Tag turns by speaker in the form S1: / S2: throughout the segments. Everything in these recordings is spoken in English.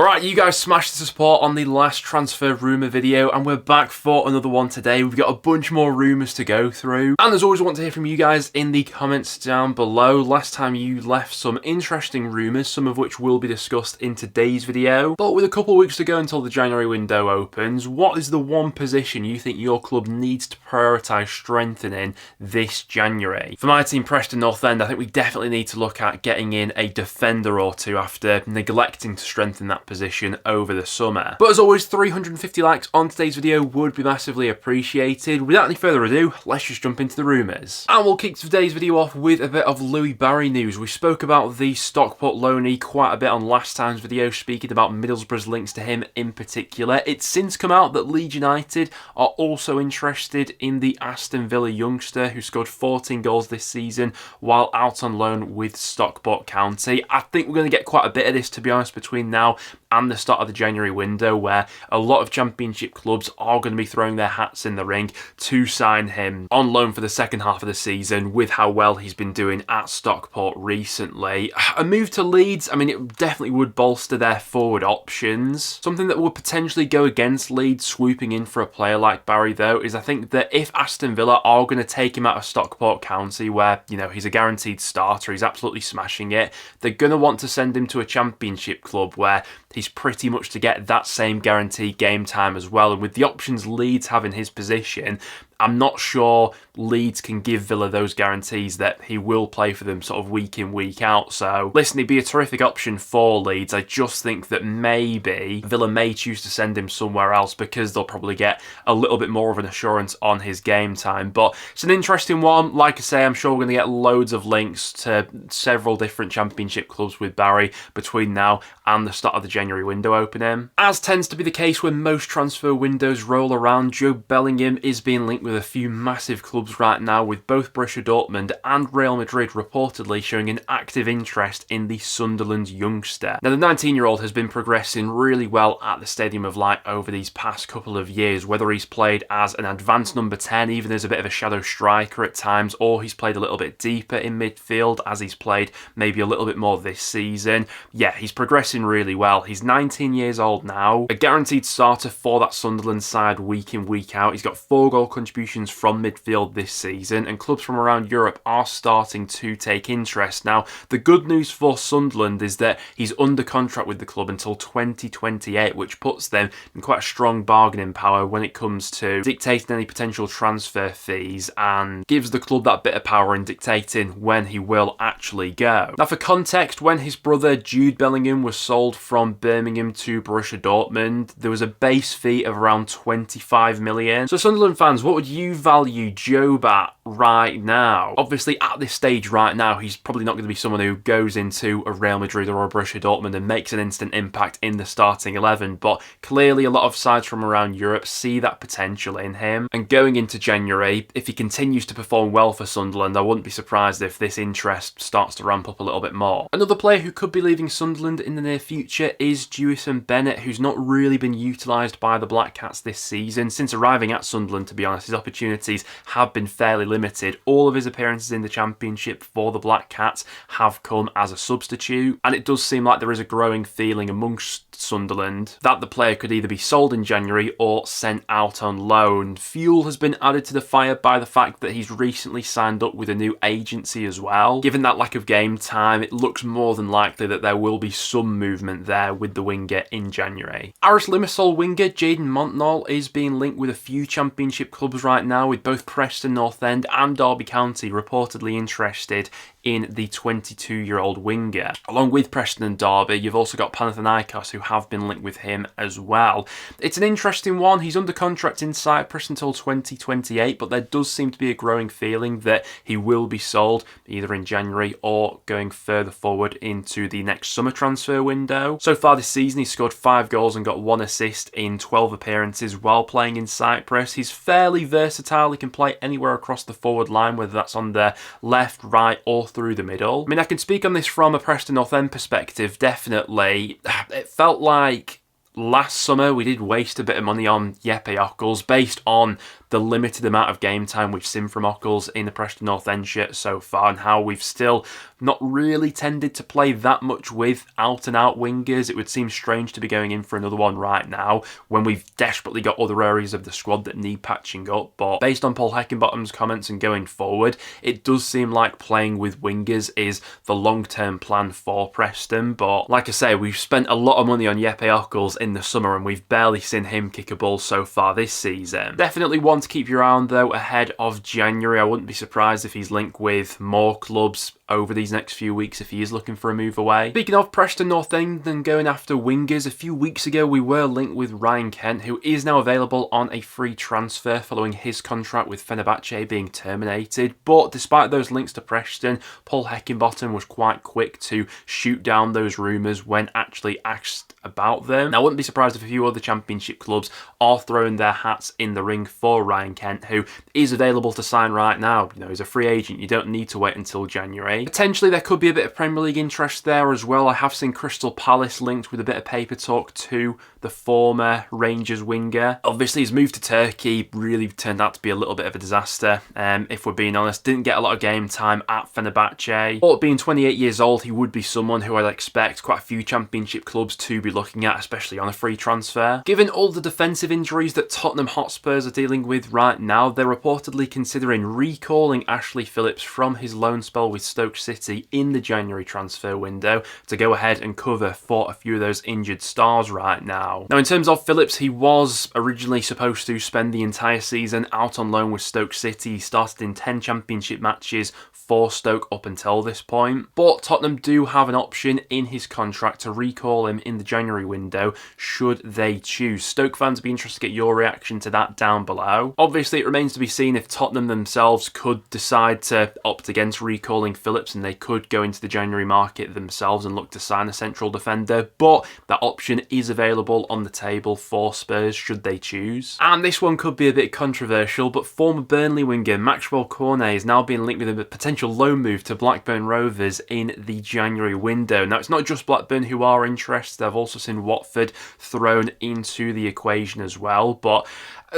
S1: Alright, you guys smashed the support on the last transfer rumour video, and we're back for another one today. We've got a bunch more rumours to go through. And as always, I want to hear from you guys in the comments down below. Last time you left some interesting rumours, some of which will be discussed in today's video. But with a couple of weeks to go until the January window opens, what is the one position you think your club needs to prioritise strengthening this January? For my team, Preston North End, I think we definitely need to look at getting in a defender or two after neglecting to strengthen that position over the summer. But as always, 350 likes on today's video would be massively appreciated. Without any further ado, let's just jump into the rumours. And we'll kick today's video off with a bit of Louis Barry news. We spoke about the Stockport loanee quite a bit on last time's video, speaking about Middlesbrough's links to him in particular. It's since come out that Leeds United are also interested in the Aston Villa youngster who scored 14 goals this season while out on loan with Stockport County. I think we're going to get quite a bit of this, to be honest, between now and the start of the January window, where a lot of Championship clubs are going to be throwing their hats in the ring to sign him on loan for the second half of the season with how well he's been doing at Stockport recently. A move to Leeds, I mean, it definitely would bolster their forward options. Something that would potentially go against Leeds swooping in for a player like Barry, though, is I think that if Aston Villa are going to take him out of Stockport County, where, you know, he's a guaranteed starter, he's absolutely smashing it, they're going to want to send him to a Championship club where he's pretty much to get that same guaranteed game time as well. And with the options Leeds have in his position, I'm not sure Leeds can give Villa those guarantees that he will play for them sort of week in, week out. So, listen, he'd be a terrific option for Leeds. I just think that maybe Villa may choose to send him somewhere else because they'll probably get a little bit more of an assurance on his game time. But it's an interesting one. Like I say, I'm sure we're going to get loads of links to several different Championship clubs with Barry between now and the start of the January window opening. As tends to be the case when most transfer windows roll around, Jobe Bellingham is being linked with a few massive clubs right now, with both Borussia Dortmund and Real Madrid reportedly showing an active interest in the Sunderland youngster. Now, the 19-year-old has been progressing really well at the Stadium of Light over these past couple of years, whether he's played as an advanced number 10, even as a bit of a shadow striker at times, or he's played a little bit deeper in midfield, as he's played maybe a little bit more this season. Yeah, he's progressing really well. He's 19 years old now, a guaranteed starter for that Sunderland side week in, week out. He's got 4 goal contributions from midfield this season, and clubs from around Europe are starting to take interest. Now, the good news for Sunderland is that he's under contract with the club until 2028, which puts them in quite a strong bargaining power when it comes to dictating any potential transfer fees, and gives the club that bit of power in dictating when he will actually go. Now, for context, when his brother Jude Bellingham was sold from Birmingham to Borussia Dortmund, there was a base fee of around 25 million. So Sunderland fans, what would you value Jobe at right now? Obviously, at this stage right now, he's probably not going to be someone who goes into a Real Madrid or a Borussia Dortmund and makes an instant impact in the starting 11, but clearly a lot of sides from around Europe see that potential in him. And going into January, if he continues to perform well for Sunderland, I wouldn't be surprised if this interest starts to ramp up a little bit more. Another player who could be leaving Sunderland in the near future is Jewison Bennett, who's not really been utilised by the Black Cats this season. Since arriving at Sunderland, to be honest, his opportunities have been fairly limited. All of his appearances in the Championship for the Black Cats have come as a substitute, and it does seem like there is a growing feeling amongst Sunderland that the player could either be sold in January or sent out on loan. Fuel has been added to the fire by the fact that he's recently signed up with a new agency as well. Given that lack of game time, it looks more than likely that there will be some movement there with the winger in January. Aris Limassol winger Jayden Montnall is being linked with a few Championship clubs right now, with both Preston North End and Derby County reportedly interested in the 22-year-old winger. Along with Preston and Derby, you've also got Panathinaikos, who have been linked with him as well. It's an interesting one. He's under contract in Cyprus until 2028, but there does seem to be a growing feeling that he will be sold either in January or going further forward into the next summer transfer window. So far this season, he's scored 5 goals and got 1 assist in 12 appearances while playing in Cyprus. He's fairly versatile. He can play anywhere across the forward line, whether that's on the left, right, or through the middle. I mean, I can speak on this from a Preston North End perspective, definitely. It felt like last summer we did waste a bit of money on Jeppe Ockels based on the limited amount of game time we've seen from Ockles in the Preston North End shirt so far, and how we've still not really tended to play that much with out-and-out wingers. It would seem strange to be going in for another one right now when we've desperately got other areas of the squad that need patching up. But based on Paul Heckingbottom's comments and going forward, it does seem like playing with wingers is the long-term plan for Preston. But like I say, we've spent a lot of money on Jeppe Ockels in the summer and we've barely seen him kick a ball so far this season. Definitely one to keep your eye on though ahead of January. I wouldn't be surprised if he's linked with more clubs over these next few weeks if he is looking for a move away. Speaking of Preston North End and going after wingers, a few weeks ago we were linked with Ryan Kent, who is now available on a free transfer following his contract with Fenerbahce being terminated. But despite those links to Preston, Paul Heckingbottom was quite quick to shoot down those rumours when actually asked about them. Now, I wouldn't be surprised if a few other Championship clubs are throwing their hats in the ring for Ryan Kent, who is available to sign right now. You know, he's a free agent. You don't need to wait until January. Potentially, there could be a bit of Premier League interest there as well. I have seen Crystal Palace linked with a bit of paper talk to the former Rangers winger. Obviously, his move to Turkey really turned out to be a little bit of a disaster, if we're being honest. Didn't get a lot of game time at Fenerbahce. But being 28 years old, he would be someone who I'd expect quite a few Championship clubs to be looking at, especially on a free transfer. Given all the defensive injuries that Tottenham Hotspurs are dealing with right now, they're reportedly considering recalling Ashley Phillips from his loan spell with Stoke City in the January transfer window to go ahead and cover for a few of those injured stars right now. Now, in terms of Phillips, he was originally supposed to spend the entire season out on loan with Stoke City. He started in 10 Championship matches for Stoke up until this point. But Tottenham do have an option in his contract to recall him in the January window should they choose. Stoke fans would be interested to get your reaction to that down below. Obviously, it remains to be seen if Tottenham themselves could decide to opt against recalling Phillips, and they could go into the January market themselves and look to sign a central defender, but that option is available on the table for Spurs should they choose. And this one could be a bit controversial, but former Burnley winger Maxwell Cornet is now being linked with a potential loan move to Blackburn Rovers in the January window. Now, it's not just Blackburn who are interested. I've also seen Watford thrown into the equation as well, but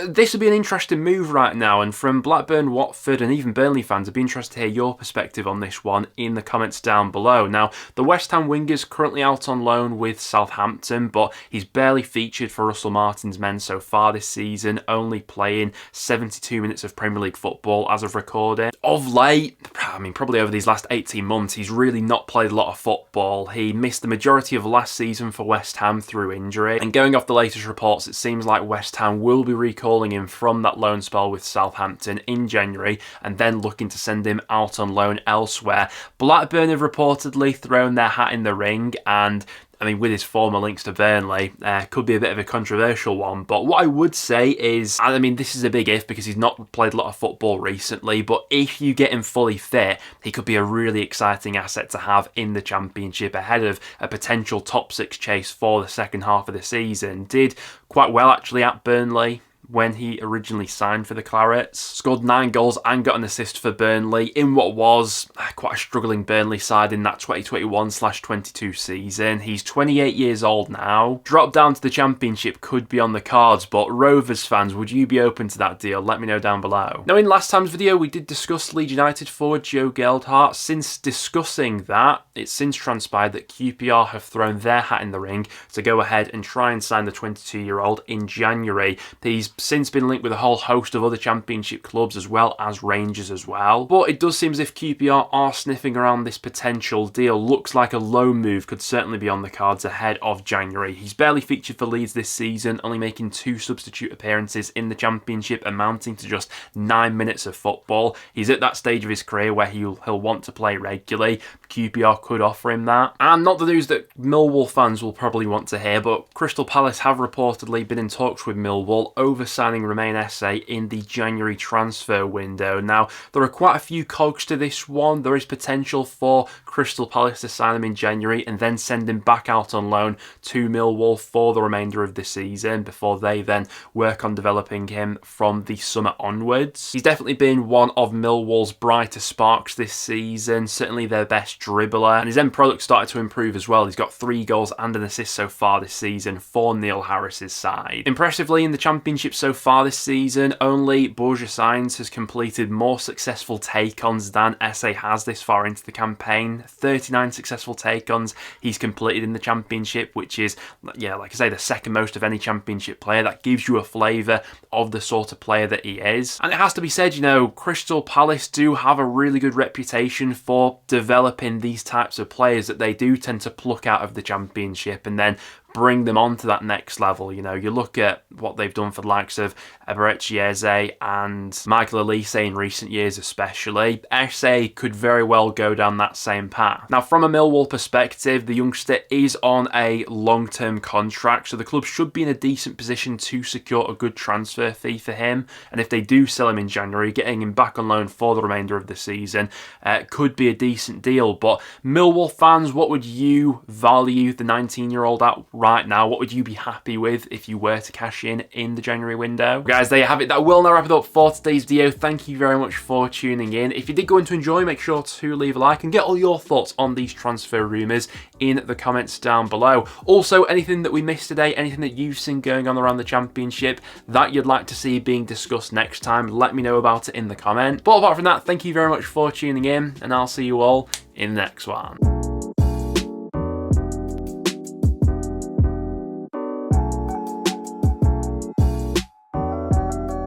S1: this would be an interesting move right now, and from Blackburn, Watford and even Burnley fans, I'd be interested to hear your perspective on this one in the comments down below. Now, the West Ham winger's currently out on loan with Southampton, but he's barely featured for Russell Martin's men so far this season, only playing 72 minutes of Premier League football as of recording. Of late, I mean, probably over these last 18 months, he's really not played a lot of football. He missed the majority of last season for West Ham through injury, and going off the latest reports, it seems like West Ham will be recalling him from that loan spell with Southampton in January and then looking to send him out on loan elsewhere. Blackburn have reportedly thrown their hat in the ring, and I mean, with his former links to Burnley, could be a bit of a controversial one. But what I would say is, I mean, this is a big if because he's not played a lot of football recently, but if you get him fully fit, he could be a really exciting asset to have in the Championship ahead of a potential top 6 chase for the second half of the season. Did quite well actually at Burnley when he originally signed for the Clarets. Scored 9 goals and got an assist for Burnley in what was quite a struggling Burnley side in that 2021/22 season. He's 28 years old now. Drop down to the Championship could be on the cards, but Rovers fans, would you be open to that deal? Let me know down below. Now, in last time's video, we did discuss Leeds United forward Joe Geldhart. Since discussing that, it's since transpired that QPR have thrown their hat in the ring to go ahead and try and sign the 22-year-old in January. He's since been linked with a whole host of other Championship clubs as well as Rangers as well. But it does seem as if QPR are sniffing around this potential deal. Looks like a loan move could certainly be on the cards ahead of January. He's barely featured for Leeds this season, only making 2 substitute appearances in the Championship, amounting to just 9 minutes of football. He's at that stage of his career where he'll want to play regularly. QPR could offer him that. And not the news that Millwall fans will probably want to hear, but Crystal Palace have reportedly been in talks with Millwall over signing Romain Esse in the January transfer window. Now, there are quite a few cogs to this one. There is potential for Crystal Palace to sign him in January and then send him back out on loan to Millwall for the remainder of the season before they then work on developing him from the summer onwards. He's definitely been one of Millwall's brighter sparks this season, certainly their best dribbler, and his end product started to improve as well. He's got 3 goals and an assist so far this season for Neil Harris's side. Impressively, in the Championship so far this season, only Borja Sainz has completed more successful take-ons than Esse has this far into the campaign. 39 successful take-ons he's completed in the championship, which is, yeah, like I say, the second most of any championship player. That gives you a flavour of the sort of player that he is. And it has to be said, you know, Crystal Palace do have a really good reputation for developing these types of players that they do tend to pluck out of the championship and then bring them on to that next level. You know, you look at what they've done for the likes of Esse and Michael Elise in recent years especially. Esse could very well go down that same path. Now, from a Millwall perspective, the youngster is on a long-term contract, so the club should be in a decent position to secure a good transfer fee for him. And if they do sell him in January, getting him back on loan for the remainder of the season could be a decent deal. But Millwall fans, what would you value the 19-year-old at right now? What would you be happy with if you were to cash in the January window? Guys, there you have it. That will now wrap it up for today's video. Thank you very much for tuning in. If you did go in to enjoy, make sure to leave a like and get all your thoughts on these transfer rumours in the comments down below. Also, anything that we missed today, anything that you've seen going on around the championship that you'd like to see being discussed next time, let me know about it in the comment. But apart from that, thank you very much for tuning in, and I'll see you all in the next one.